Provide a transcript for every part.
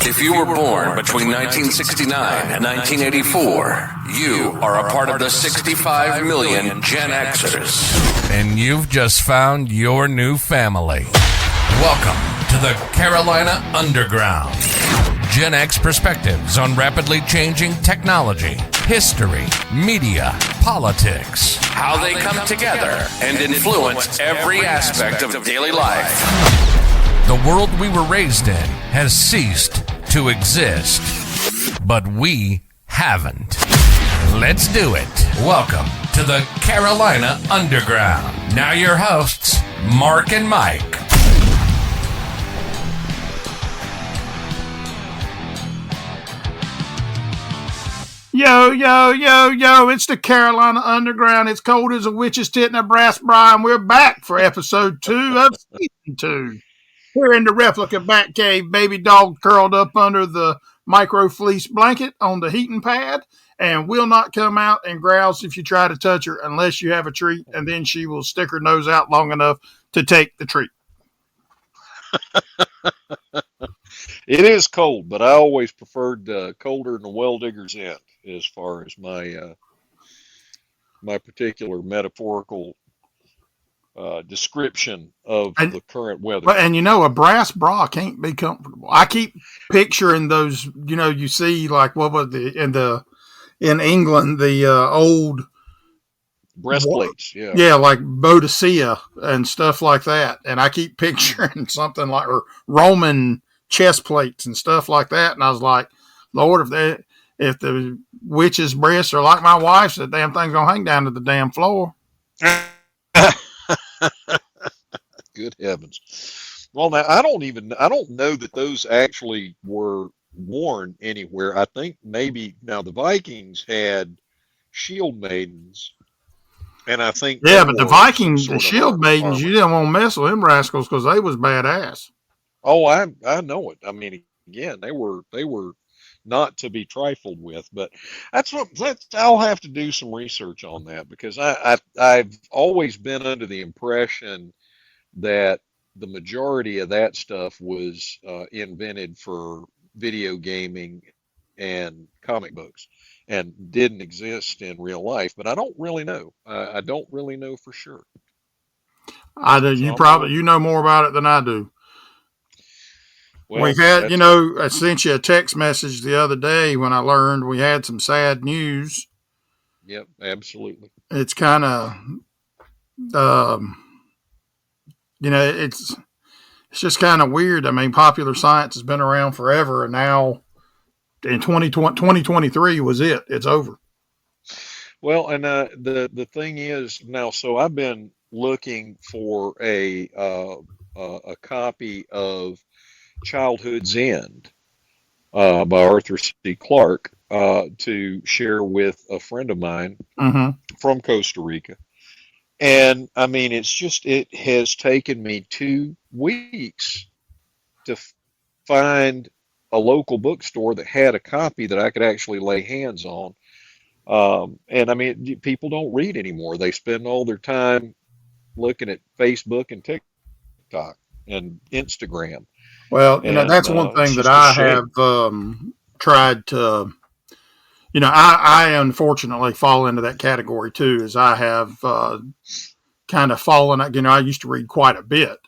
If you were born between 1969 and 1984, you are a part of the 65 million Gen Xers. And you've just found your new family. Welcome to the Carolina Underground. Gen X perspectives on rapidly changing technology, history, media, politics, how they come together and influence every aspect of daily life. The world we were raised in has ceased to exist, but we haven't. Let's do it. Welcome to the Carolina Underground. Now your hosts, Mark and Mike. Yo, yo, yo, yo, it's the Carolina Underground. It's cold as a witch's tit in a brass bra, and we're back for episode 2 of season 2. We're in the replica bat cave, baby dog curled up under the micro fleece blanket on the heating pad, and will not come out and growls if you try to touch her unless you have a treat, and then she will stick her nose out long enough to take the treat. It is cold, but I always preferred colder than the well digger's end as far as my my particular metaphorical description of the current weather. And you know, a brass bra can't be comfortable. I keep picturing those, you know, you see like what was in England, the old breastplates, yeah. Yeah, like Boadicea and stuff like that. And I keep picturing something like or Roman chest plates and stuff like that. And I was like, Lord, if the witch's breasts are like my wife's, that damn thing's gonna hang down to the damn floor. Good heavens. Well, now I don't know that those actually were worn anywhere. I think maybe now the Vikings had shield maidens, and I think but the Vikings, the shield maidens, you didn't want to mess with them rascals because they was badass. Oh, I know it. I mean, again, they were not to be trifled with, but I'll have to do some research on that because I've always been under the impression that the majority of that stuff was invented for video gaming and comic books and didn't exist in real life, but I don't really know. I don't really know for sure. I do. You know more about it than I do. Well, we had, you know, I sent you a text message the other day when I learned we had some sad news. Yep, absolutely. It's kind of, you know, it's just kind of weird. I mean, popular science has been around forever, and now in 2023 was it. It's over. Well, and the thing is now, so I've been looking for a copy of Childhood's End by Arthur C. Clarke to share with a friend of mine from Costa Rica. And I mean, it has taken me 2 weeks to find a local bookstore that had a copy that I could actually lay hands on. And I mean, people don't read anymore. They spend all their time looking at Facebook and TikTok and Instagram. Well, you know, that's one thing that I have tried to, you know, I unfortunately fall into that category too, as I have kind of fallen, you know, I used to read quite a bit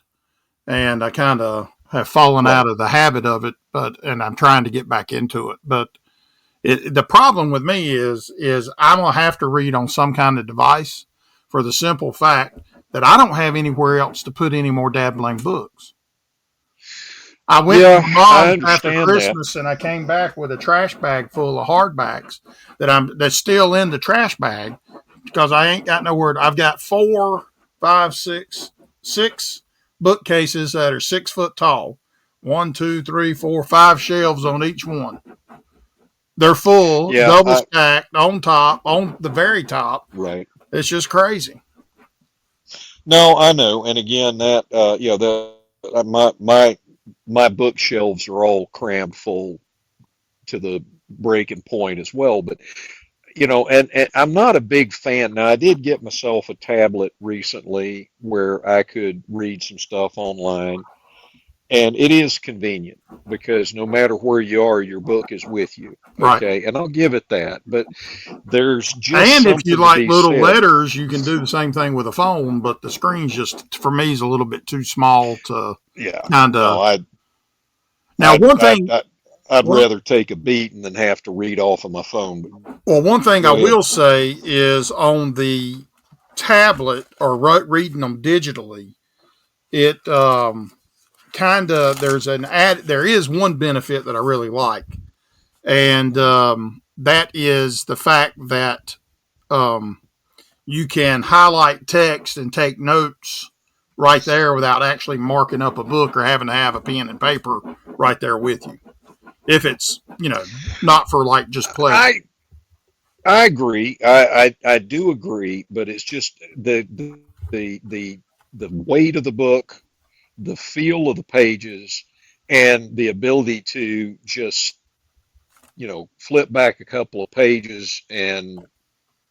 and I kind of have fallen out of the habit of it, and I'm trying to get back into it. But the problem with me is I'm going to have to read on some kind of device for the simple fact that I don't have anywhere else to put any more dabbling books. I went to Mom's after Christmas and I came back with a trash bag full of hardbacks that's still in the trash bag because I ain't got nowhere. I've got 6 bookcases that are 6 foot tall. 1, 2, 3, 4, 5 shelves on each one. They're full, double stacked on the very top. Right. It's just crazy. No, I know. And again, that my bookshelves are all crammed full to the breaking point as well. But, you know, and I'm not a big fan. Now, I did get myself a tablet recently where I could read some stuff online. And it is convenient because no matter where you are, your book is with you. Right. Okay. And I'll give it that. But there's just And if you something to like be little said. letters, you can do the same thing with a phone, but the screen's just, for me, is a little bit too small to Yeah. kind No, of. I'd, Now, I'd, one I'd, thing, I'd, I'd one, rather take a beating than have to read off of my phone. But well, one thing I go ahead. will say is on the tablet or reading them digitally, it kind of, there is one benefit that I really like, and that is the fact that um, you can highlight text and take notes right there without actually marking up a book or having to have a pen and paper right there with you. If it's, not for like just pleasure. I, I agree. I do agree, but it's just the weight of the book, the feel of the pages, and the ability to just, flip back a couple of pages and,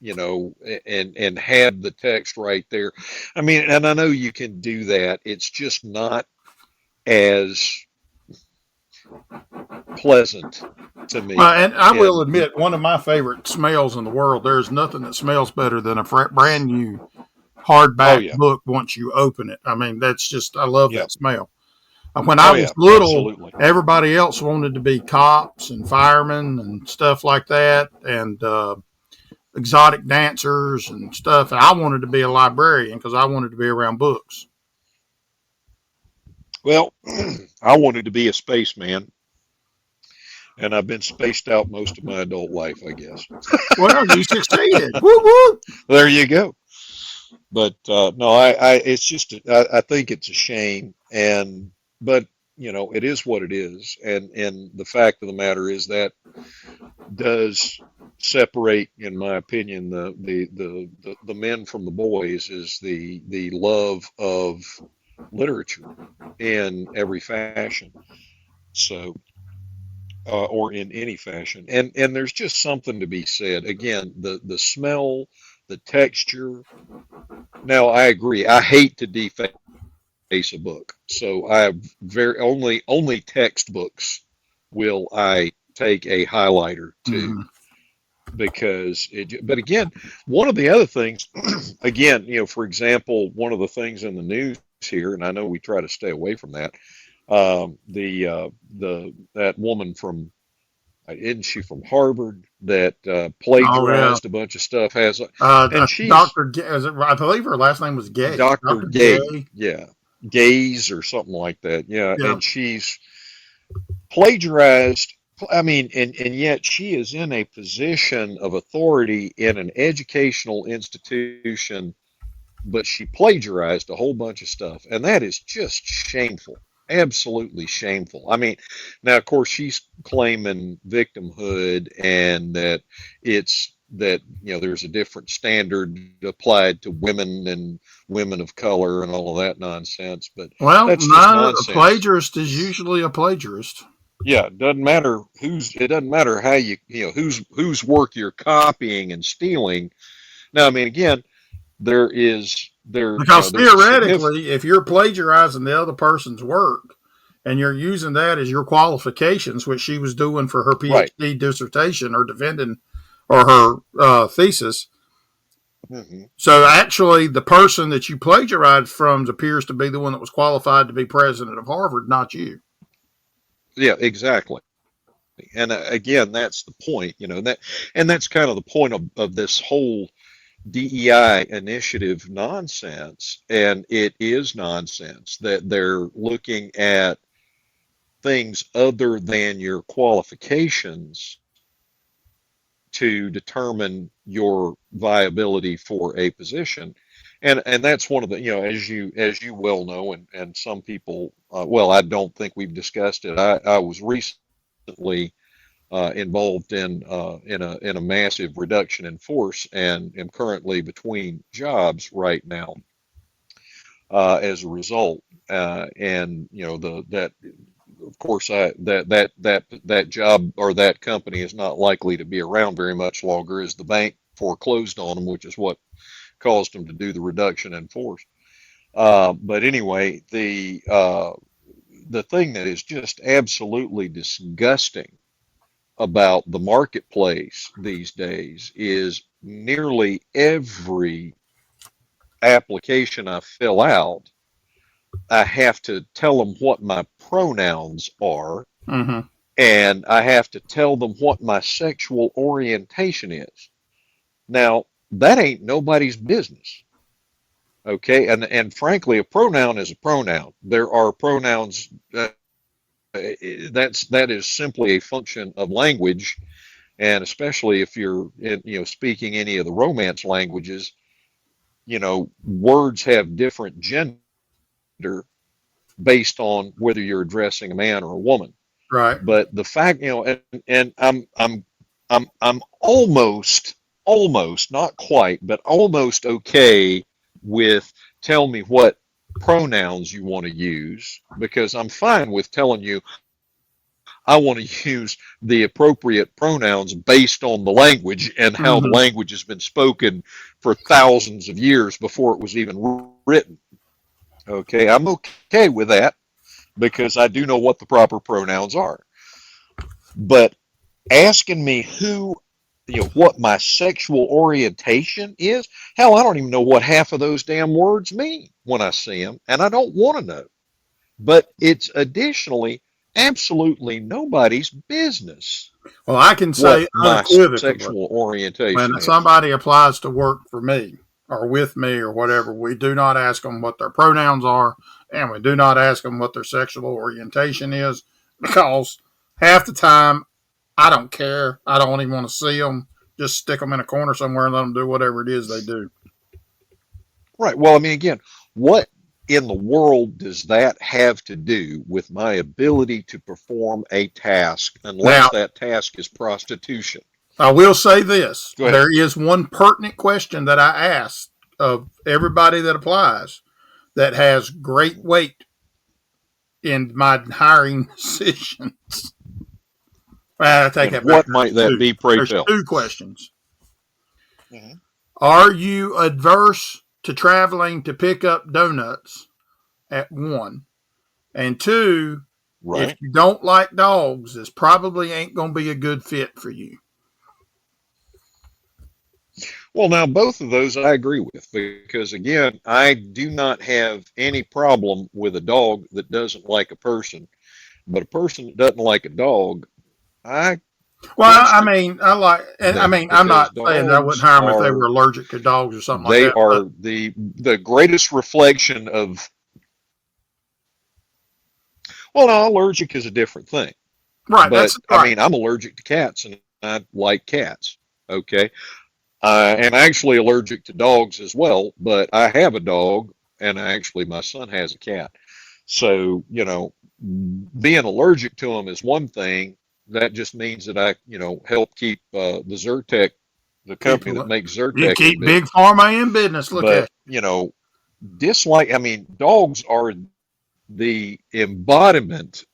and have the text right there. I mean, and I know you can do that. It's just not as pleasant to me. And I will And admit, one of my favorite smells in the world, there's nothing that smells better than a brand new oh hardback yeah, book once you open it. I mean, that's just, I love yeah, that smell. When I oh was yeah, little, absolutely. everybody else wanted to be cops and firemen and stuff like that, and exotic dancers and stuff. And I wanted to be a librarian because I wanted to be around books. Well, I wanted to be a spaceman, and I've been spaced out most of my adult life, I guess. Well, you succeeded. Woo woo. There you go. But no, it's just, I think it's a shame, and but it is what it is, and the fact of the matter is that does separate, in my opinion, the men from the boys is the love of literature in every fashion. So, or in any fashion. And there's just something to be said. Again, the smell, the texture. Now, I agree. I hate to deface a book, so I have very only textbooks will I take a highlighter to Mm-hmm. because it. But again, one of the other things, again, for example, one of the things in the news here, and I know we try to stay away from that. The that woman from isn't she from Harvard that Oh yeah. plagiarized a bunch of stuff has and she's Dr. I believe her last name was Gay. Dr. Dr. Gay, Gay. yeah, Gaze or something like that, yeah, Yeah. and she's plagiarized. I mean, and yet she is in a position of authority in an educational institution, but she plagiarized a whole bunch of stuff, and that is just shameful. Absolutely shameful. I mean, now of course she's claiming victimhood and that it's that there's a different standard applied to women and women of color and all of that nonsense, but Well, that's just no, a nonsense. plagiarist is usually a plagiarist. Yeah, it doesn't matter it doesn't matter how whose work you're copying and stealing. Now, I mean, again, Because there's a significant. theoretically, if you're plagiarizing the other person's work and you're using that as your qualifications, which she was doing for her Right. PhD dissertation or defending or her thesis, Hmm. so actually the person that you plagiarized from appears to be the one that was qualified to be president of Harvard, not you. Yeah, exactly. And again, that's the point, and that's kind of the point of this whole DEI initiative nonsense. And it is nonsense that they're looking at things other than your qualifications to determine your viability for a position. And that's one of the, as you well know, and some people, well, I don't think we've discussed it. I was recently involved in a massive reduction in force and am currently between jobs right now as a result. And the that of course that job or that company is not likely to be around very much longer as the bank foreclosed on them, which is what caused them to do the reduction in force. But anyway, the thing that is just absolutely disgusting about the marketplace these days is nearly every application I fill out, I have to tell them what my pronouns are, Mm-hmm. and I have to tell them what my sexual orientation is. Now, that ain't nobody's business. Okay, and frankly, a pronoun is a pronoun. There are pronouns. That is simply a function of language, and especially if you're speaking any of the Romance languages, words have different gender based on whether you're addressing a man or a woman. Right. But the fact, and I'm almost not quite, but almost okay with tell me what pronouns you want to use, because I'm fine with telling you I want to use the appropriate pronouns based on the language and how the Mm-hmm. language has been spoken for thousands of years before it was even written. Okay, I'm okay with that because I do know what the proper pronouns are. But asking me what my sexual orientation is, hell, I don't even know what half of those damn words mean when I see them, and I don't want to know. But it's additionally absolutely nobody's business Well, I can what say my unequivocally, sexual orientation when is. somebody applies to work for me or with me or whatever, we do not ask them what their pronouns are, and we do not ask them what their sexual orientation is, because half the time I don't care. I don't even want to see them. Just stick them in a corner somewhere and let them do whatever it is they do. Right. Well, I mean, again, what in the world does that have to do with my ability to perform a task unless Now, that task is prostitution? I will say this. Go ahead. There is one pertinent question that I ask of everybody that applies that has great weight in my hiring decisions. I take And that back. what might that be, pray There's tell? 2 questions. Mhm. Are you adverse to traveling to pick up donuts at 1? And 2, if Right. you don't like dogs, this probably ain't going to be a good fit for you. Well, now both of those I agree with because, again, I do not have any problem with a dog that doesn't like a person, but a person that doesn't like a dog, I Well, I question mean, I'm because not saying that I wouldn't dogs hire them if they are were allergic to dogs or something like they that. But are the greatest reflection of, well, now allergic is a different thing, right, but that's I right. mean I'm allergic to cats and I like cats. Okay, and actually allergic to dogs as well, but I have a dog and actually my son has a cat. So, being allergic to them is one thing. That just means that I, help keep the Zyrtec, the company that People, makes you Zyrtec, in keep big business. pharma in business. Look But, at I mean, dogs are the embodiment.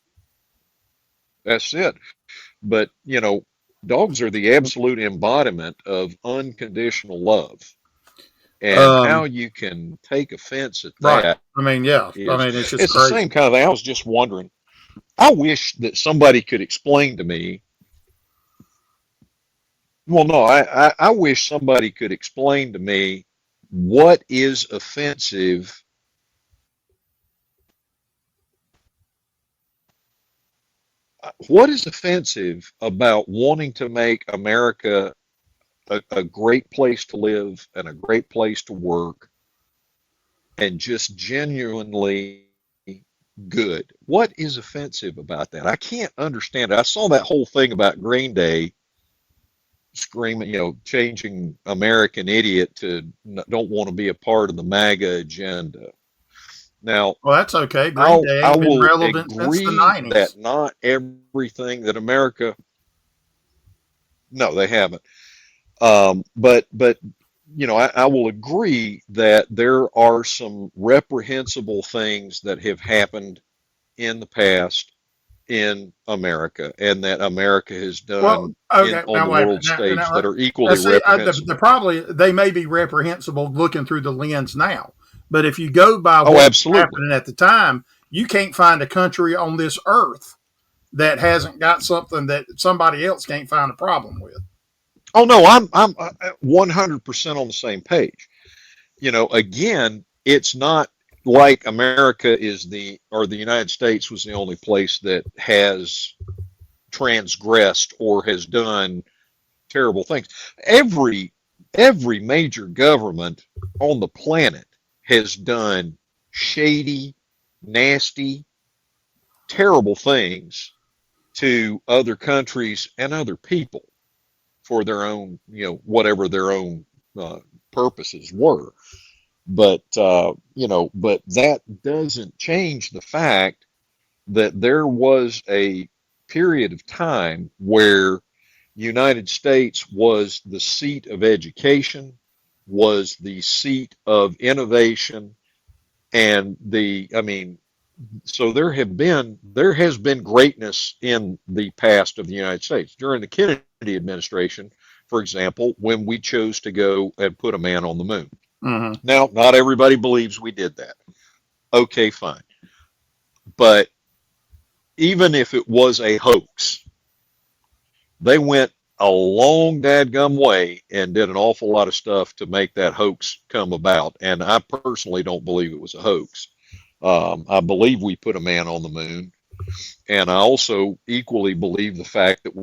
That's it. But, dogs are the absolute embodiment of unconditional love. you. And how you can take offense at Right. that I mean, yeah. I is, mean, it's just it's the crazy. same kind of thing. I was just wondering. I wish that somebody could explain to me. Well, no, I wish somebody could explain to me what is offensive. What is offensive about wanting to make America a great place to live and a great place to work and just genuinely good? What is offensive about that? I can't understand it. I saw that whole thing about Green Day screaming, changing American idiot to don't want to be a part of the MAGA agenda. Now, Well, that's okay. Green Day I ain't been will relevant since the agree that 90s. not everything that America, no, they haven't. But I will agree that there are some reprehensible things that have happened in the past in America, and that America has Well, done okay. on Now, the wait a world minute. stage that are Now equally see, reprehensible. probably they may be reprehensible looking through the lens now, but if you go by Oh, what was absolutely. happening at the time, You can't find a country on this earth that hasn't got something that somebody else can't find a problem with. Oh no, I'm 100% on the same page. Again, it's not like America or the United States was the only place that has transgressed or has done terrible things. Every major government on the planet has done shady, nasty, terrible things to other countries and other people for their own, whatever their own purposes were. But but that doesn't change the fact that there was a period of time where United States was the seat of education, was the seat of innovation, and so there has been greatness in the past of the United States. During the Kennedy administration, for example, when we chose to go and put a man on the moon. Mm-hmm. Now, not everybody believes we did that. Okay, fine. But even if it was a hoax, they went a long dadgum way and did an awful lot of stuff to make that hoax come about. And I personally don't believe it was a hoax. I believe we put a man on the moon. And I also equally believe the fact that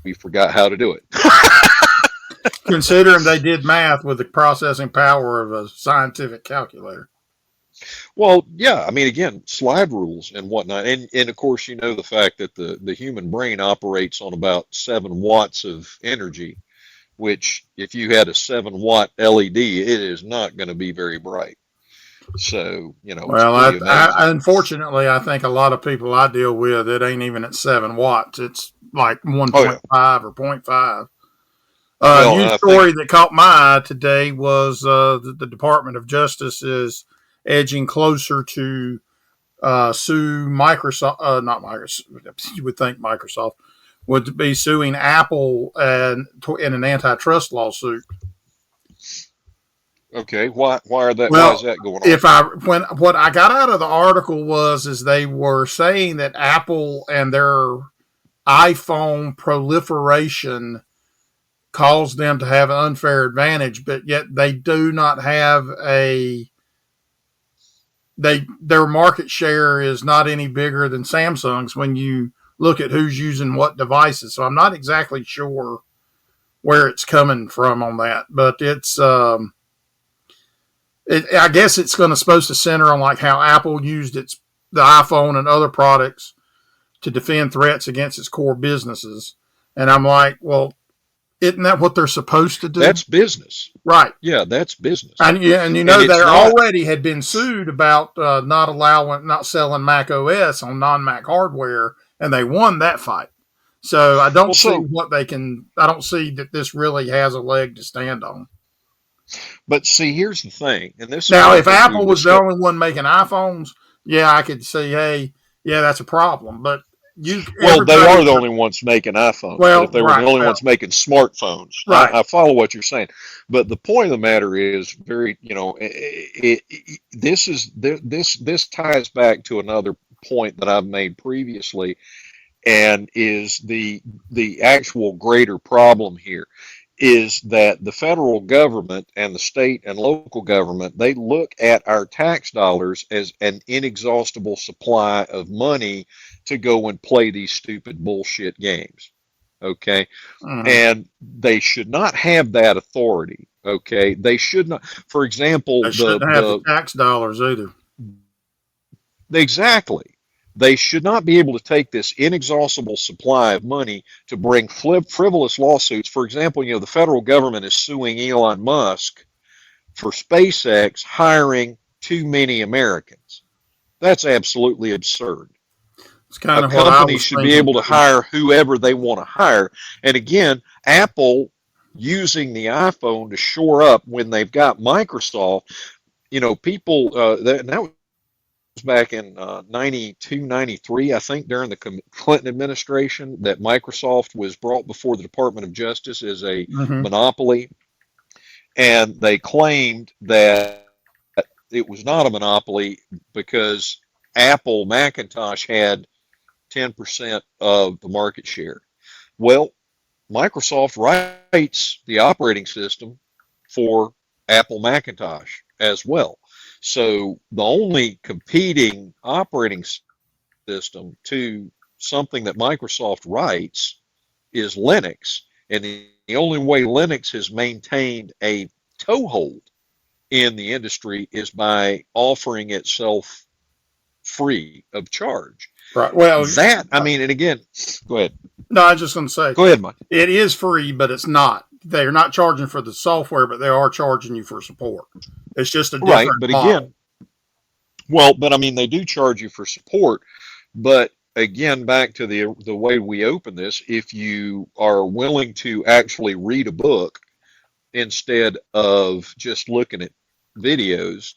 we forgot how to do it. Considering they did math with the processing power of a scientific calculator. Well, yeah, again, slide rules and whatnot. And of course, the fact that the human brain operates on about 7 watts of energy, which if you had a 7-watt LED, it is not going to be very bright. So, well, unfortunately, I think a lot of people I deal with, it ain't even at 7 watts. It's like 1.5 or 0.5. News story that caught my eye today was the Department of Justice is edging closer to sue Microsoft. Not Microsoft. You would think Microsoft would be suing Apple in an antitrust lawsuit. Okay, why is that going on? What I got out of the article is they were saying that Apple and their iPhone proliferation caused them to have an unfair advantage, but yet they do not have their market share is not any bigger than Samsung's when you look at who's using what devices. So I'm not exactly sure where it's coming from on that, but it's I guess it's supposed to center on like how Apple used the iPhone and other products to defend threats against its core businesses. And I'm like, well, isn't that what they're supposed to do? That's business. Right. Yeah, that's business. And they already had been sued about not selling Mac OS on non-Mac hardware, and they won that fight. So I don't see I don't see that this really has a leg to stand on. But see, here's the thing. And this now, if Apple was the only one making iPhones, yeah, I could say, hey, yeah, that's a problem. But they are the only ones making iPhones. Well, if they were the only ones making smartphones, right. I follow what you're saying. But the point of the matter is this ties back to another point that I've made previously, and is the actual greater problem here is that the federal government and the state and local government, they look at our tax dollars as an inexhaustible supply of money to go and play these stupid bullshit games. Okay. Mm-hmm. And they should not have that authority. Okay. They should not, for example, they shouldn't have the tax dollars either. Exactly. They should not be able to take this inexhaustible supply of money to bring frivolous lawsuits. For example, the federal government is suing Elon Musk for SpaceX hiring too many Americans. That's absolutely absurd. It's kind of a company should be able to hire whoever they want to hire. And again, Apple using the iPhone to shore up when they've got Microsoft, people, that was back in 92, 93, I think, during the Clinton administration, that Microsoft was brought before the Department of Justice as a monopoly. And they claimed that it was not a monopoly because Apple Macintosh had 10% of the market share. Well, Microsoft writes the operating system for Apple Macintosh as well. So the only competing operating system to something that Microsoft writes is Linux. And the only way Linux has maintained a toehold in the industry is by offering itself free of charge. Right. Well, I mean, and again, go ahead. no, I was just going to say, Go ahead, Mike. it is free, but it's not. They're not charging for the software, but they are charging you for support. It's just a different But model. again, well, but I mean, they do charge you for support. But again, back to the way we open this, if you are willing to actually read a book instead of just looking at videos,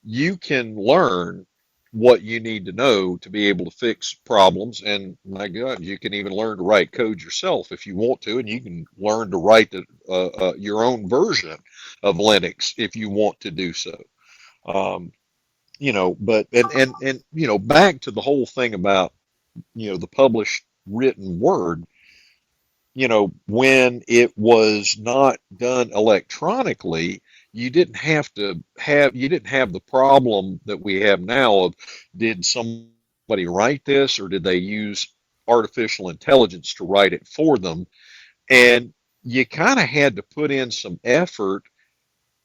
you can learn what you need to know to be able to fix problems. And my God, you can even learn to write code yourself if you want to, and you can learn to write your own version of Linux if you want to do so. But back to the whole thing about the published written word. When it was not done electronically, you didn't have the problem that we have now of, did somebody write this, or did they use artificial intelligence to write it for them? And you kind of had to put in some effort,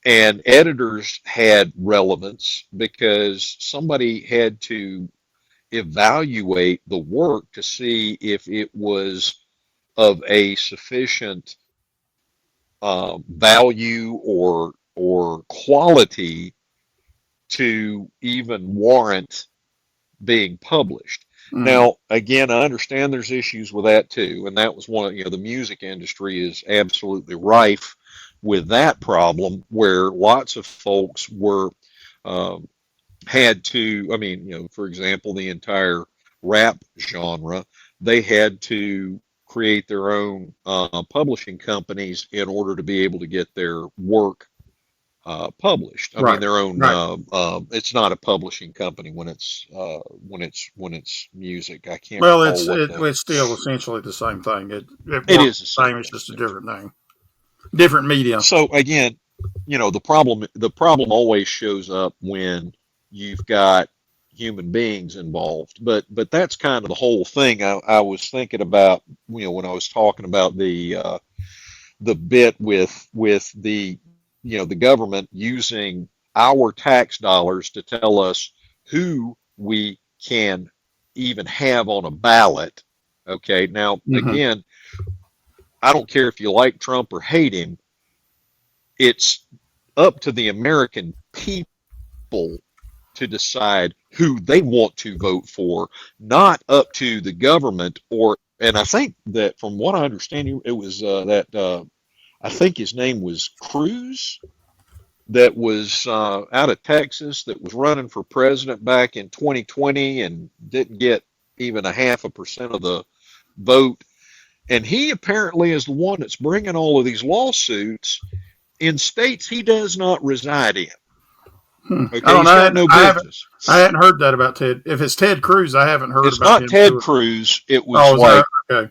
and editors had relevance because somebody had to evaluate the work to see if it was of a sufficient value or quality to even warrant being published. Now, again, I understand there's issues with that too, and that was one of, the music industry is absolutely rife with that problem, where lots of folks were had to, I mean, for example, the entire rap genre, they had to create their own publishing companies in order to be able to get their work published. I mean, their own. It's not a publishing company when it's music. I can't. Well, recall it's still essentially the same thing. It is the same. It's just a different name, different media. So again, the problem always shows up when you've got human beings involved, but that's kind of the whole thing. I was thinking about, when I was talking about the bit with the the government using our tax dollars to tell us who we can even have on a ballot. Okay, now again, I don't care if you like Trump or hate him. It's up to the American people to decide who they want to vote for, not up to the government. And I think that, from what I understand, it was I think his name was Cruz, that was out of Texas, that was running for president back in 2020 and didn't get even 0.5% of the vote. And he apparently is the one that's bringing all of these lawsuits in states he does not reside in. Okay, I don't know. no business. I hadn't heard that about Ted. If it's Ted Cruz, I haven't heard It's about not Ted Cruz. It was okay.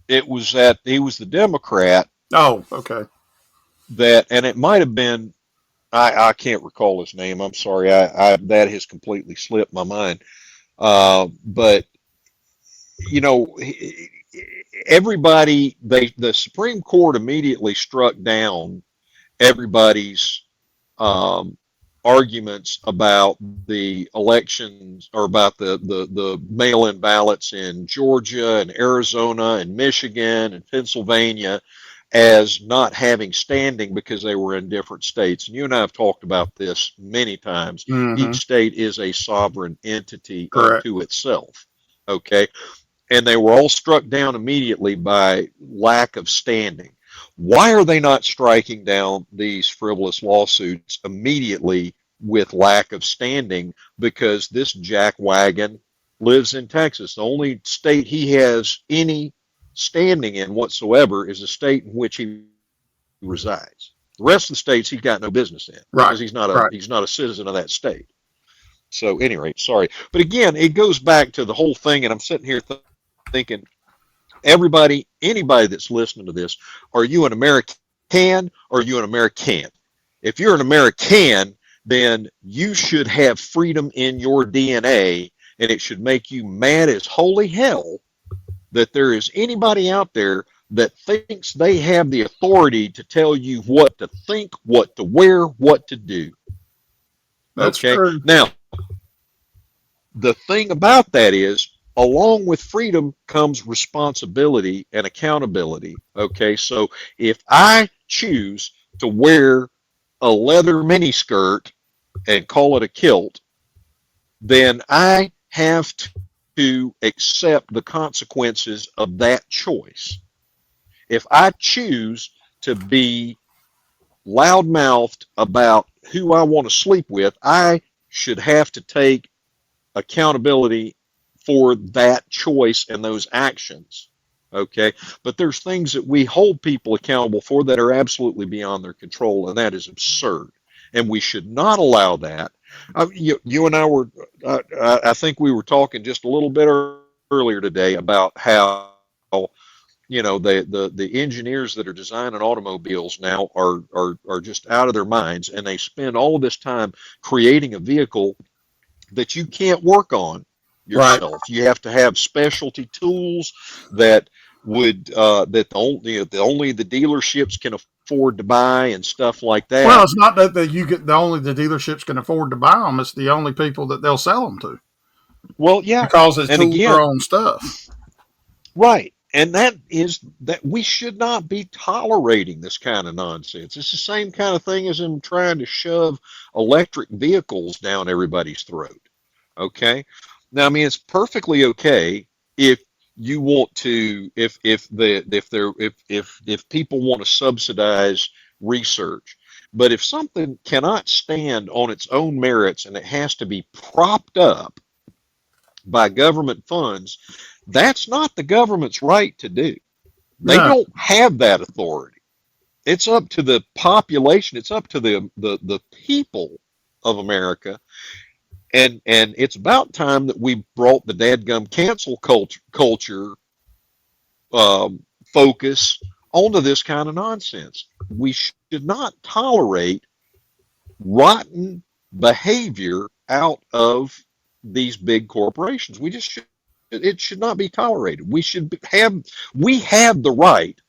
It was that he was the Democrat. Oh, okay. And it might have been, I can't recall his name. I'm sorry. That has completely slipped my mind. But everybody, the Supreme Court immediately struck down everybody's arguments about the elections, or about the mail-in ballots in Georgia and Arizona and Michigan and Pennsylvania as not having standing because they were in different states. And you and I have talked about this many times. Each state is a sovereign entity unto itself. Okay. And they were all struck down immediately by lack of standing. Why are they not striking down these frivolous lawsuits immediately with lack of standing? Because this jackwagon lives in Texas. The only state he has any standing in whatsoever is the state in which he resides. The rest of the states he's got no business in, because he's not a citizen of that state. So, anyway, sorry. But again, it goes back to the whole thing, and I'm sitting here thinking, everybody, anybody that's listening to this, are you an American or are you an American? If you're an American, then you should have freedom in your DNA, and it should make you mad as holy hell that there is anybody out there that thinks they have the authority to tell you what to think, what to wear, what to do. That's true. Now, the thing about that is, along with freedom comes responsibility and accountability. Okay, so if I choose to wear a leather miniskirt and call it a kilt, then I have to accept the consequences of that choice. If I choose to be loudmouthed about who I want to sleep with, I should have to take accountability for that choice and those actions. Okay, but there's things that we hold people accountable for that are absolutely beyond their control, and that is absurd. And we should not allow that. You and I were, I think we were talking just a little bit earlier today about how, the engineers that are designing automobiles now are just out of their minds, and they spend all of this time creating a vehicle that you can't work on yourself. Right. You have to have specialty tools that that only the dealerships can afford to buy and stuff like that. Well, it's not that only the dealerships can afford to buy them. It's the only people that they'll sell them to. Well, yeah, because it's their own stuff. Right. And that we should not be tolerating this kind of nonsense. It's the same kind of thing as them trying to shove electric vehicles down everybody's throat. Okay. Now, I mean, it's perfectly okay if you want to, if people want to subsidize research, but if something cannot stand on its own merits and it has to be propped up by government funds, that's not the government's right to do. They don't have that authority. It's up to the population. It's up to the people of America. And it's about time that we brought the dadgum cancel culture focus onto this kind of nonsense. We should not tolerate rotten behavior out of these big corporations. We just should. It should not be tolerated. We have the right.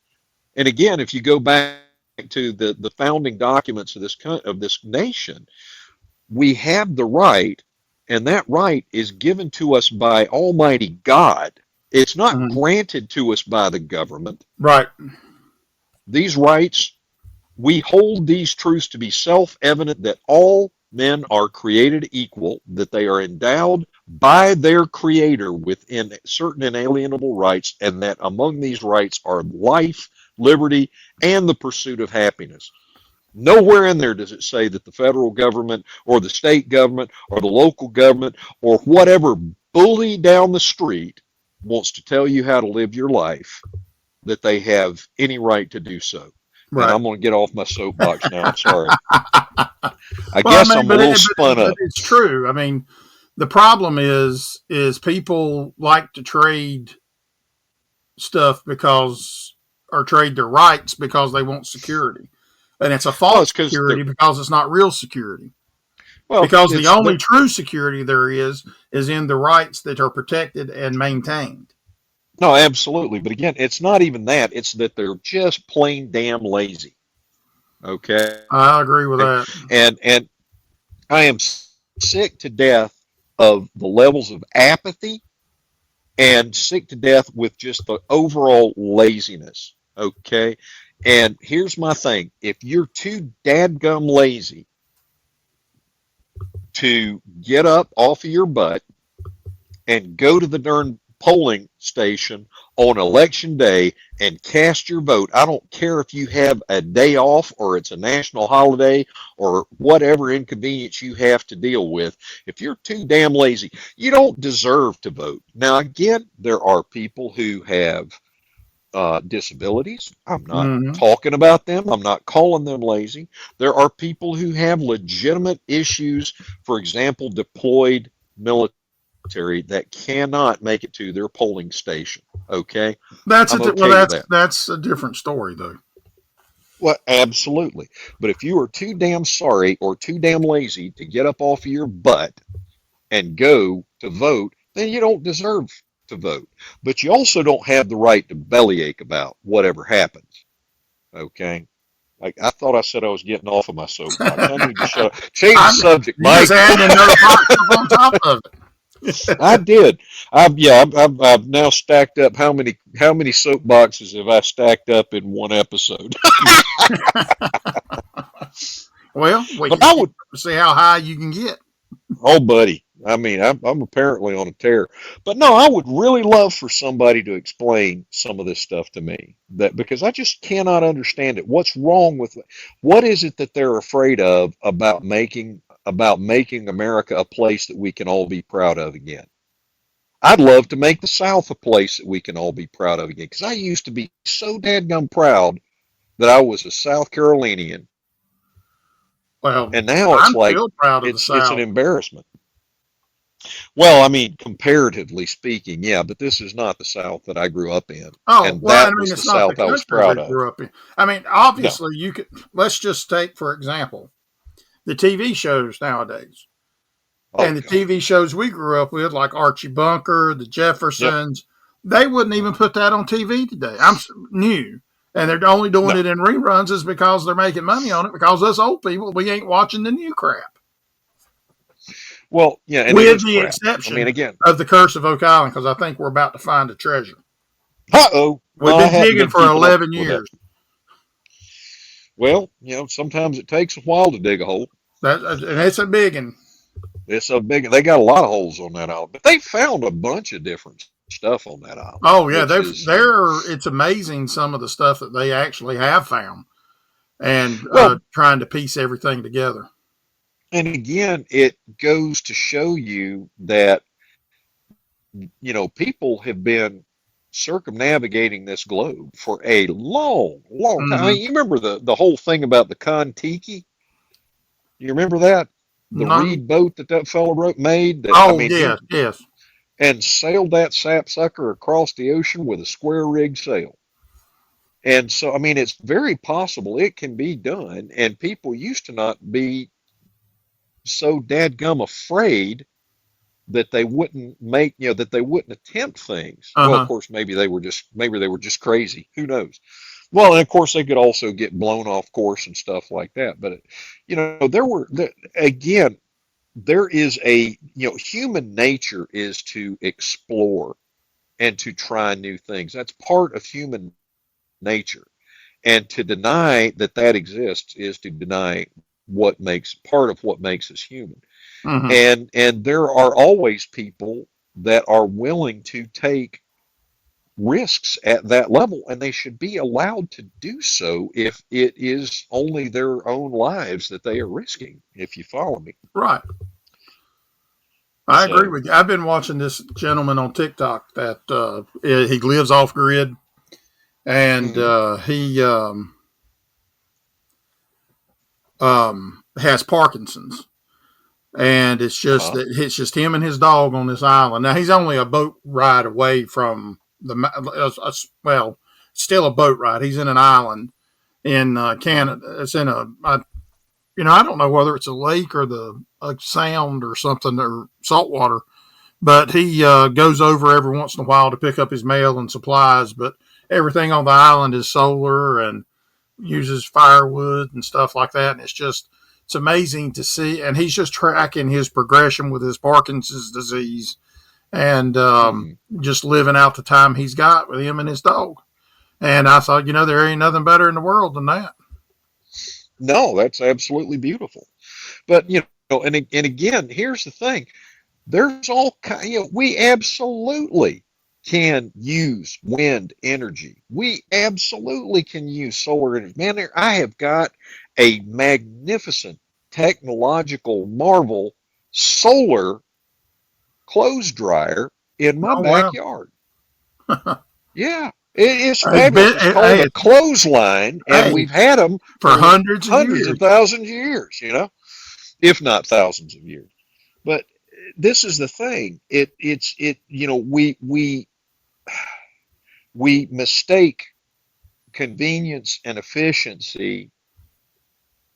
And again, if you go back to the founding documents of this nation, we have the right. And that right is given to us by Almighty God. It's not granted to us by the government. Right. These rights, we hold these truths to be self-evident, that all men are created equal, that they are endowed by their Creator with certain inalienable rights, and that among these rights are life, liberty, and the pursuit of happiness. Nowhere in there does it say that the federal government or the state government or the local government or whatever bully down the street wants to tell you how to live your life, that they have any right to do so. Right. And I'm going to get off my soapbox now. I'm sorry. I guess I'm a little spun up. It's true. I mean, the problem is people like to trade stuff or trade their rights because they want security. And it's a false security because it's not real security. Well, because the only true security there is in the rights that are protected and maintained. No, absolutely. But again, it's not even that. It's that they're just plain damn lazy. Okay? I agree with that. And I am sick to death of the levels of apathy and sick to death with just the overall laziness. Okay? And here's my thing. If you're too dadgum lazy to get up off of your butt and go to the darn polling station on election day and cast your vote, I don't care if you have a day off or it's a national holiday or whatever inconvenience you have to deal with. If you're too damn lazy, you don't deserve to vote. Now, again, there are people who have disabilities. I'm not Hmm. talking about them. I'm not calling them lazy. There are people who have legitimate issues, for example, deployed military that cannot make it to their polling station. Okay. I'm Well, okay with that. that's a different story though. Well, absolutely. But if you are too damn sorry or too damn lazy to get up off of your butt and go to vote, then you don't deserve to vote. But you also don't have the right to bellyache about whatever happens. Okay. I thought I said I was getting off of my soapbox. I need to shut up. Change the I'm, subject, you just Mike. add another box up on top of I did. I've now stacked up how many soapboxes have I stacked up in one episode? it. Well, we But can I would. see how high you can get. Oh, buddy. I mean, I'm apparently on a tear. But no, I would really love for somebody to explain some of this stuff to me. That because I just cannot understand it. What's wrong with it? What is it that they're afraid of about making America a place that we can all be proud of again? I'd love to make the South a place that we can all be proud of again. Because I used to be so dadgum proud that I was a South Carolinian, Well, and now it's I'm like still proud of the it's an South. embarrassment. Well, I mean, comparatively speaking, yeah, but this is not the South that I grew up in, Oh, and well, I that mean, was the it's not the South I was country we proud of. grew up in. I mean, No, obviously, let's just take, for example, the TV shows nowadays. oh And the God, TV shows we grew up with, like Archie Bunker, The yep, Jeffersons, they wouldn't even put that on TV today. I'm new. And they're only doing no. it in reruns is because they're making money on it because us old people, we ain't watching the new crap. Well, yeah, and it With is the crap. I mean, exception again, of the Curse of Oak Island, because I think we're about to find a treasure. uh-oh. We've Well, I been haven't digging been for keeping up 11 with that. years. Well, sometimes it takes a while to dig a hole. And it's a big one. It's so big. They got a lot of holes on that island, but they found a bunch of different stuff on that island, Oh yeah, which is, it's amazing some of the stuff that they actually have found and well, trying to piece everything together. and again, it goes to show you that people have been circumnavigating this globe for a long, long time. I Mm-hmm. mean, you remember the whole thing about the Kon-Tiki? You remember that? The No. reed boat that fellow made that, I Oh mean, he yes, yes. and sailed that sapsucker across the ocean with a square rigged sail. And so, I mean, it's very possible it can be done. And people used to not be so dadgum afraid that they wouldn't that they wouldn't attempt things. Uh Well, of huh. course, maybe they were just crazy. Who knows? Well, and of course they could also get blown off course and stuff like that. But again, there is human nature is to explore and to try new things. That's part of human nature. And to deny that that exists is to deny part of what makes us human. Mm-hmm. And there are always people that are willing to take risks at that level, and they should be allowed to do so if it is only their own lives that they are risking, if you follow me. Right. I agree So, with you. I've been watching this gentleman on TikTok that he lives off grid, and mhm. he has Parkinson's, and Uh-huh. it's just him and his dog on this island. Now he's only a boat ride away from well, still a boat ride. He's in an island in Canada. It's in I don't know whether it's a lake or a sound or something or saltwater, but he goes over every once in a while to pick up his mail and supplies. But everything on the island is solar and uses firewood and stuff like that. And it's amazing to see. And he's just tracking his progression with his Parkinson's disease and Mhm. just living out the time he's got with him and his dog. And I thought, there ain't nothing better in the world than that. No, that's absolutely beautiful. But and again, here's the thing: there's all kind. We absolutely can use wind energy. We absolutely can use solar energy. Man, I have got a magnificent technological marvel solar clothes dryer in my Oh, wow. backyard. Yeah. It's fabulous. It's called a clothesline, and hey, we've had them for hundreds of hundreds years. of thousands of years, if not thousands of years. But this is the thing. We mistake convenience and efficiency,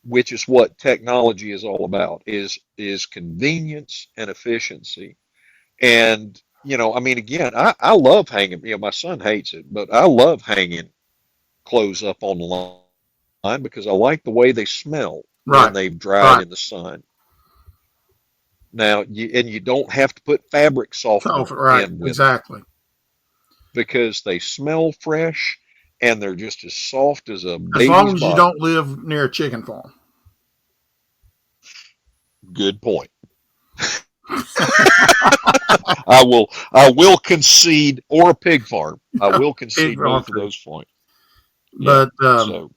which is what technology is all about, is convenience and efficiency. And, I mean, again, I love hanging, my son hates it, but I love hanging clothes up on the line because I like the way they smell when Right. they've dried Right. in the sun. Now, you don't have to put fabric So, softener right. in with them Exactly. because they smell fresh and they're just as soft as a As long baby's as you bottom. don't live near a chicken farm. Good point. I will concede, or a pig farm. I will Pig concede farm both of too. those points. Yeah. But So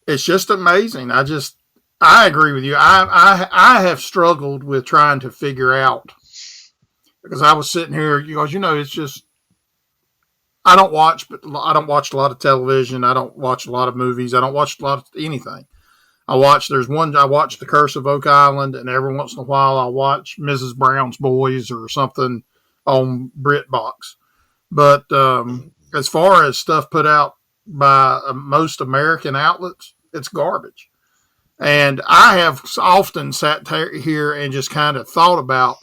it's just amazing. I agree with you. I have struggled with trying to figure out because I was sitting here, it's just I don't watch, but I don't watch a lot of television. I don't watch a lot of movies. I don't watch a lot of anything. I watch The Curse of Oak Island, and every once in a while I watch Mrs. Brown's Boys or something on BritBox. But as far as stuff put out by most American outlets, it's garbage. And I have often sat here and just kind of thought about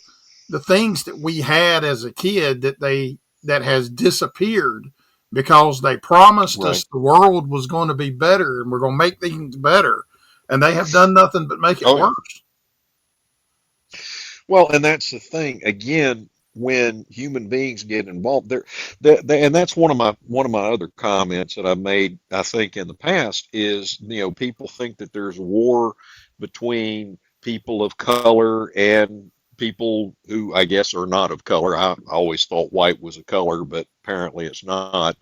the things that we had as a kid that has disappeared because they promised right. us the world was going to be better and we're going to make things better, and they have done nothing but make it Oh yeah. worse. Well, and that's the thing. Again, when human beings get involved, and that's one of my other comments that I've made, I think, in the past is, people think that there's war between people of color and people who I guess are not of color. I always thought white was a color, but apparently it's not.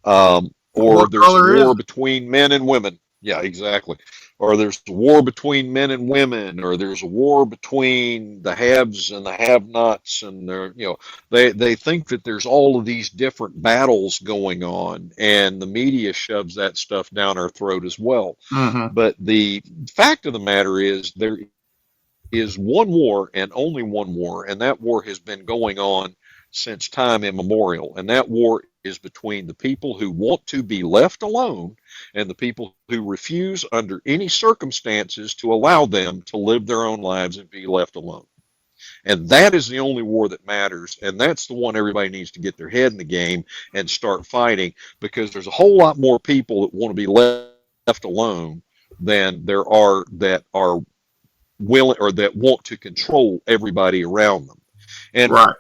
Or What there's color is war it? between men and women. Yeah, exactly. Or there's a war between men and women, or there's a war between the haves and the have-nots, and they think that there's all of these different battles going on, and the media shoves that stuff down our throat as well. Mm-hmm. But the fact of the matter is there is one war and only one war, and that war has been going on since time immemorial. And that war is between the people who want to be left alone and the people who refuse under any circumstances to allow them to live their own lives and be left alone. And that is the only war that matters. And that's the one everybody needs to get their head in the game and start fighting, because there's a whole lot more people that want to be left alone than there are that are willing or that want to control everybody around them. And, Right.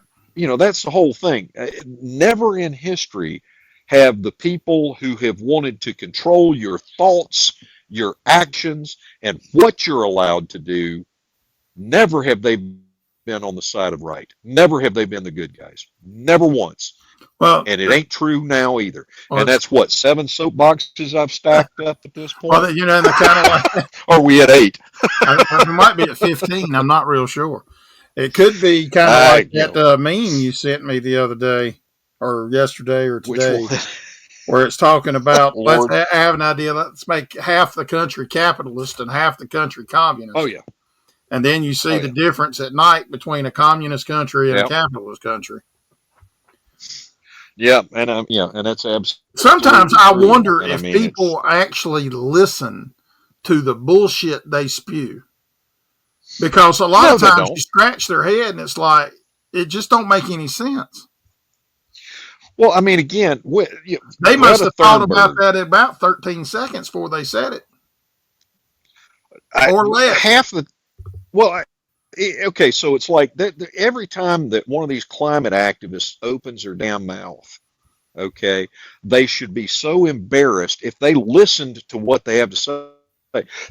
that's the whole thing. Never in history have the people who have wanted to control your thoughts, your actions, and what you're allowed to do, never have they been on the side of right. Never have they been the good guys. Never once. Well, And it ain't true now either. well, And that's what, 7 soapboxes I've stacked up at this point? well, and the kind of like Or are we at 8? it might be at 15. I'm not real sure. It could be kind of like that meme you sent me the other day, or yesterday, or today, where it's talking about let's have an idea. Let's make half the country capitalist and half the country communist. Oh yeah. And then you see the difference at night between a communist country and a capitalist country. Yeah, and and that's absolutely. Sometimes I wonder if people actually listen to the bullshit they spew. Because a lot of times you scratch their head and it's like, it just don't make any sense. Well, I mean, again, they must have thought about that in about 13 seconds before they said it. Or less. Okay, so it's like every time that one of these climate activists opens their damn mouth, okay, they should be so embarrassed if they listened to what they have to say.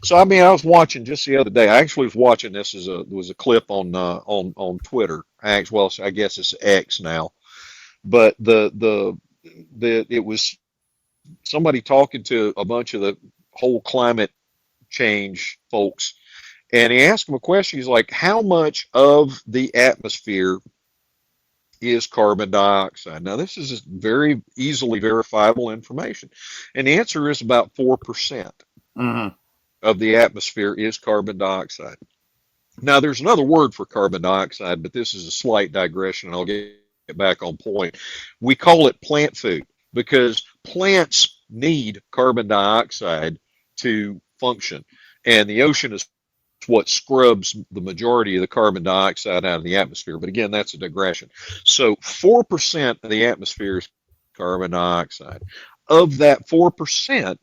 So I mean, I was watching just the other day. I actually was watching this was a clip on Twitter. I guess it's X now, but it was somebody talking to a bunch of the whole climate change folks, and he asked them a question. He's like, "How much of the atmosphere is carbon dioxide? Now, this is just very easily verifiable information. And the answer is about 4% Mm-hmm. of the atmosphere is carbon dioxide. Now, there's another word for carbon dioxide, but this is a slight digression, and I'll get back on point. We call it plant food because plants need carbon dioxide to function, and the ocean is what scrubs the majority of the carbon dioxide out of the atmosphere. But again, that's a digression. So 4% of the atmosphere is carbon dioxide. Of that 4%,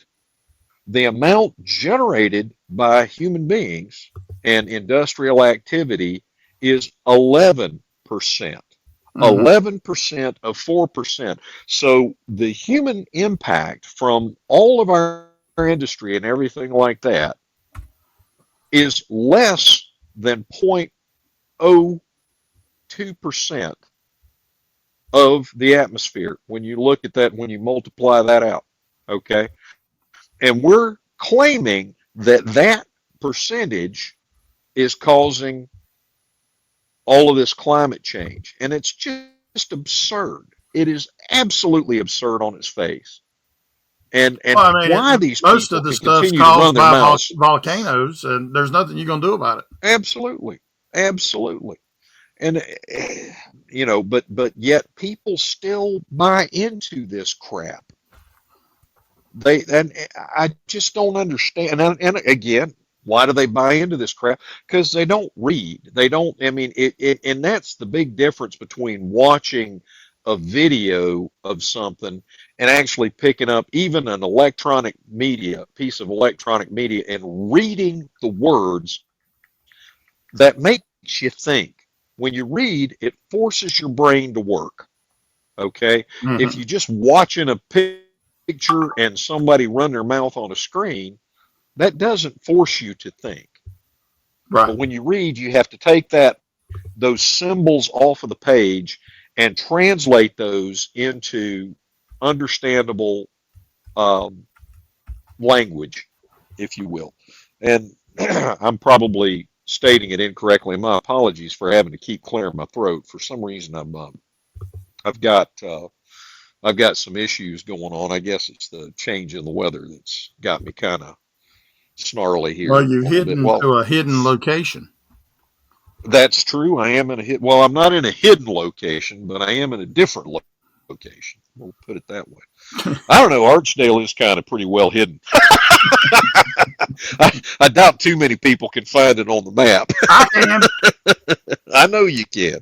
the amount generated by human beings and industrial activity is 11%. Mm-hmm. 11% of 4%. So the human impact from all of our industry and everything like that is less than 0.02% of the atmosphere when you look at that, when you multiply that out. Okay. And we're claiming that that percentage is causing all of this climate change. And it's just absurd. It is absolutely absurd on its face. And Well, I mean, why these most people of the can stuff's continue to run caused their by mouths. volcanoes, and there's nothing you're going to do about it. Absolutely. Absolutely. And but yet people still buy into this crap. And I just don't understand. And again, why do they buy into this crap? Because they don't read. They don't. I mean, and that's the big difference between watching a video of something and actually picking up even an electronic media, piece of electronic media, and reading the words that makes you think. When you read, it forces your brain to work. Okay? Mm-hmm. If you're just watching a picture and somebody run their mouth on a screen, that doesn't force you to think. Right. But when you read, you have to take those symbols off of the page and translate those into understandable language, if you will. And I'm probably stating it incorrectly. My apologies for having to keep clearing my throat. For some reason, I've got some issues going on. I guess it's the change in the weather that's got me kind of snarly here. Well, you're hidden to a hidden location. That's true. I am in a well, I'm not in a hidden location, but I am in a different location. We'll put it that way. I don't know. Archdale is kind of pretty well hidden. I doubt too many people can find it on the map. I can. I know you can.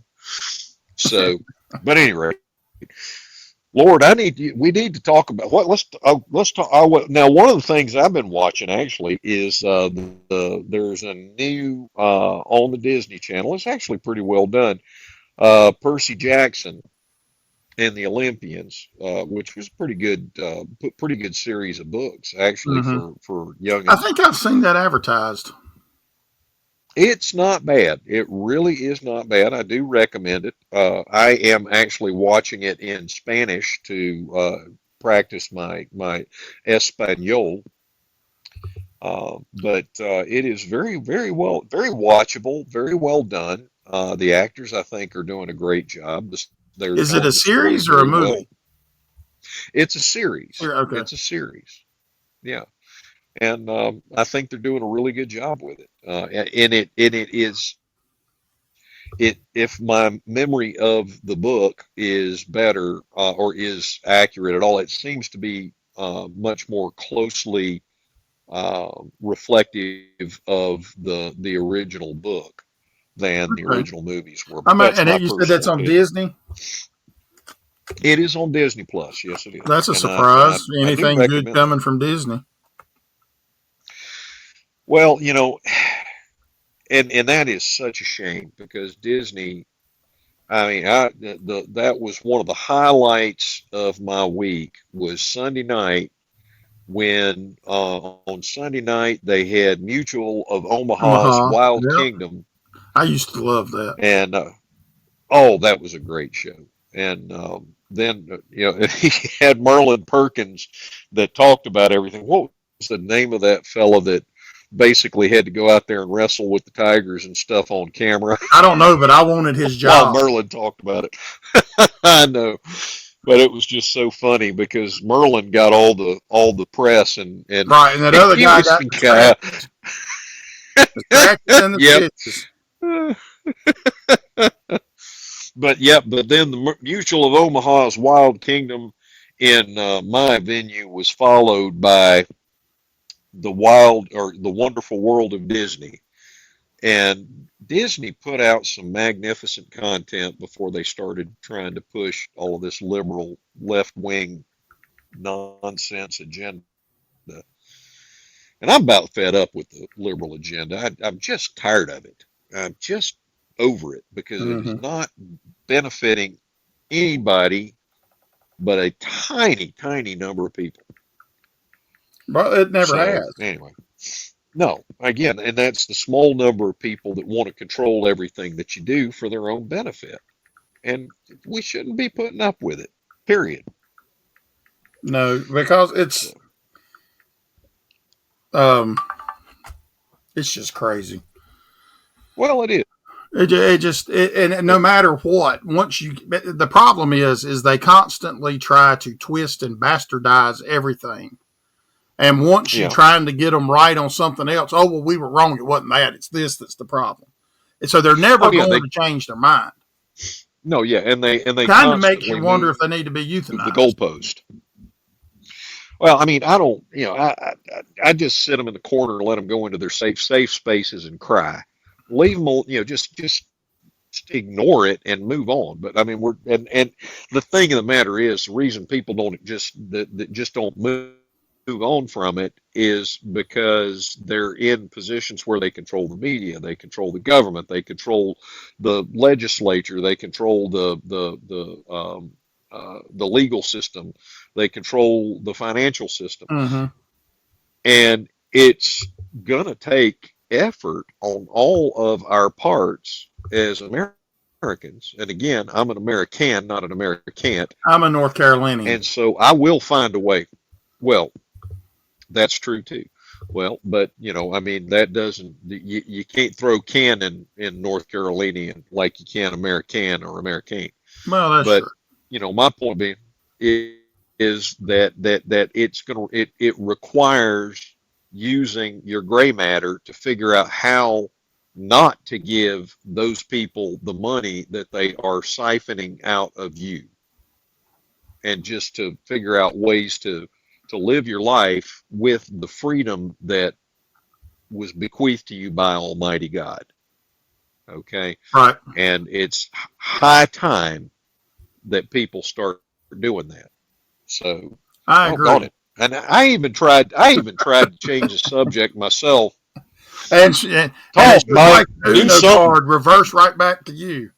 So, but anyway, Lord, we need to talk about what. Let's talk. Now, one of the things I've been watching actually is there's a new on the Disney Channel. It's actually pretty well done. Percy Jackson and the Olympians, which was pretty good series of books actually for young. I think I've seen that advertised. It's not bad. It really is not bad. I do recommend it. I am actually watching it in Spanish to practice my Espanol. But it is very, very watchable, very well done. The actors, I think, are doing a great job. Is it a series or a movie? Well. It's a series. Okay. It's a series. Yeah. And I think they're doing a really good job with it. And it is, if my memory of the book is better or is accurate at all, it seems to be much more closely reflective of the original book than the original movies were. And you said that's on Disney? It is on Disney Plus. Yes, it is. That's a surprise. Anything good coming from Disney? Well, and that is such a shame because Disney, I mean, that was one of the highlights of my week was Sunday night when on Sunday night they had Mutual of Omaha's Wild Kingdom. I used to love that. And that was a great show. And then he had Merlin Perkins that talked about everything. What was the name of that fella that basically had to go out there and wrestle with the tigers and stuff on camera. I don't know, but I wanted his While job. Merlin talked about it. I know. But it was just so funny because Merlin got all the press and Right, and that other guy got distracted in the stitches. But then the Mutual of Omaha's Wild Kingdom in my venue was followed by the Wonderful World of Disney. And Disney put out some magnificent content before they started trying to push all of this liberal left-wing nonsense agenda. And I'm about fed up with the liberal agenda. I'm just tired of it. I'm just over it because it is not benefiting anybody but a tiny, tiny number of people. Well, it never has. Anyway. No, again, and that's the small number of people that want to control everything that you do for their own benefit. And we shouldn't be putting up with it, period. No, because it's just crazy. Well, it is. And no matter what, the problem is they constantly try to twist and bastardize everything. And once you're trying to get them right on something else, oh, well, we were wrong. It wasn't that. It's this that's the problem. And so they're never going to change their mind. No, yeah, and they kind of make you wonder if they need to be euthanized. The goalpost. Well, I mean, I don't, I just sit them in the corner and let them go into their safe spaces and cry. Leave them, just ignore it and move on. But I mean, and the thing of the matter is, the reason people don't that don't move on from it is because they're in positions where they control the media, they control the government, they control the legislature, they control the legal system, they control the financial system, and it's gonna take effort on all of our parts as Americans. And again, I'm an American, not an American. I'm a North Carolinian, and so I will find a way. Well, that's true too. Well, but I mean, that doesn't, you can't throw can in North Carolina like you can American or American. Well, that's true. My point being is that it requires using your gray matter to figure out how not to give those people the money that they are siphoning out of you, and just to figure out ways to live your life with the freedom that was bequeathed to you by Almighty God. Okay? Right. And it's high time that people start doing that. So I agree. And I even tried to change the subject myself. And like card reverse right back to you.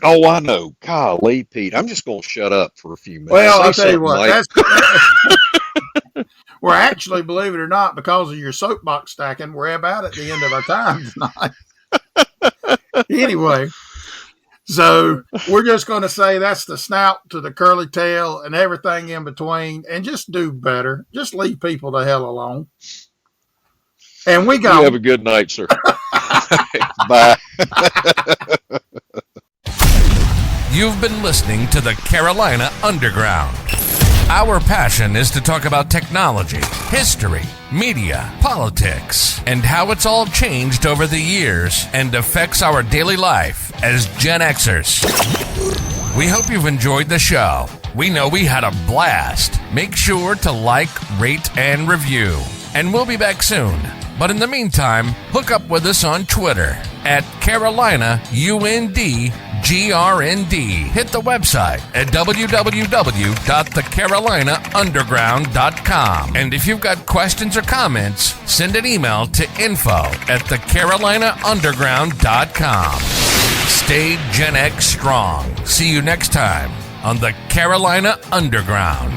Oh, I know. Golly, Pete. I'm just going to shut up for a few minutes. Well, I'll tell you what. We're actually, believe it or not, because of your soapbox stacking, we're about at the end of our time tonight. Anyway, so we're just going to say that's the snout to the curly tail and everything in between, and just do better. Just leave people the hell alone. And we go. You have a good night, sir. Bye. You've been listening to the Carolina Underground. Our passion is to talk about technology, history, media, politics, and how it's all changed over the years and affects our daily life as Gen Xers. We hope you've enjoyed the show. We know we had a blast. Make sure to like, rate, and review. And we'll be back soon. But in the meantime, hook up with us on Twitter at Carolina UND GRND. Hit the website at www.thecarolinaunderground.com. And if you've got questions or comments, send an email to info@thecarolinaunderground.com. Stay Gen X strong. See you next time on the Carolina Underground.